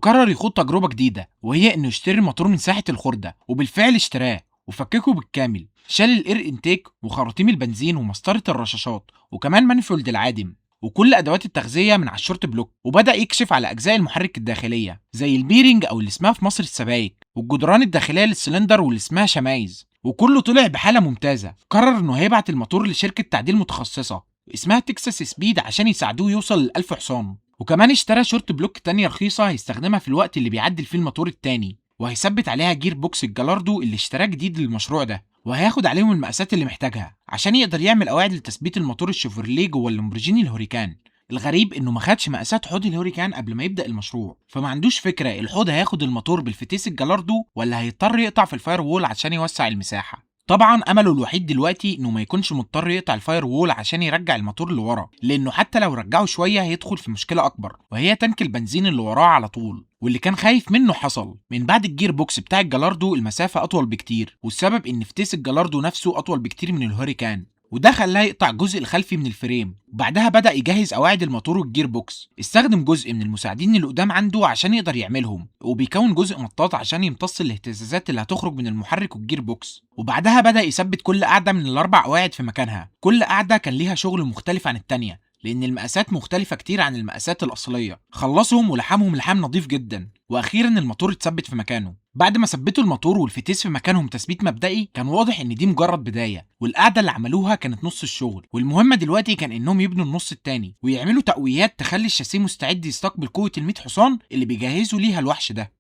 وقرر يخوض تجربة جديدة، وهي إنه يشتري الموتور من ساحة الخردة، وبالفعل اشتراه وفككه بالكامل. شال الاير انتيك وخراطيم البنزين ومسطرة الرشاشات وكمان مانيفولد العادم وكل ادوات التغذية من على الشورت بلوك، وبدأ يكشف على اجزاء المحرك الداخلية زي البيرنج او اللي اسمها في مصر السبايك، والجدران الداخلية للسلندر واللي اسمها شمايز، وكله طلع بحالة ممتازة. قرر انه هيبعت الموتور لشركة تعديل متخصصة اسمها تكساس سبيد عشان يساعدوه يوصل ل1000 حصان، وكمان اشترى شورت بلوك تانية رخيصة هيستخدمها في الوقت اللي بيعدل فيه الموتور التاني، وهيثبت عليها جير بوكس الجلاردو اللي اشتراه جديد للمشروع ده، وهياخد عليهم المقاسات اللي محتاجها عشان يقدر يعمل قواعد لتثبيت الموتور الشيفروليه جوه اللامبورجيني الهوريكان. الغريب انه ما خدش مقاسات حوض الهوريكان قبل ما يبدا المشروع، فما عندوش فكره الحوض هياخد الموتور بالفتيس الجلاردو ولا هيضطر يقطع في الفاير وول عشان يوسع المساحه. طبعا امله الوحيد دلوقتي انه ما يكونش مضطر يقطع الفاير وول عشان يرجع الموتور لورا، لانه حتى لو رجعه شويه هيدخل في مشكله اكبر، وهي تانك البنزين اللي وراه على طول، واللي كان خايف منه حصل. من بعد الجير بوكس بتاع الجلاردو المسافه اطول بكتير، والسبب ان فتيس الجلاردو نفسه اطول بكتير من الهوريكان، وده خلاه يقطع الجزء الخلفي من الفريم. وبعدها بدأ يجهز قواعد الموتور والجير بوكس، استخدم جزء من المساعدين اللي قدام عنده عشان يقدر يعملهم، وبيكون جزء مطاط عشان يمتص الاهتزازات اللي هتخرج من المحرك والجير بوكس. وبعدها بدأ يثبت كل قاعدة من الاربع قواعد في مكانها. كل قاعدة كان ليها شغل مختلف عن التانية، لان المقاسات مختلفة كتير عن المقاسات الاصلية. خلصهم ولحمهم لحام نظيف جدا، واخيرا الموتور اتثبت في مكانه. بعد ما ثبتوا الموتور والفتيس في مكانهم تثبيت مبدئي، كان واضح ان دي مجرد بدايه، والقعده اللي عملوها كانت نص الشغل، والمهمه دلوقتي كان انهم يبنوا النص التاني ويعملوا تقويات تخلي الشاسيه مستعد يستقبل قوه ال100 حصان اللي بيجهزوا ليها الوحش ده.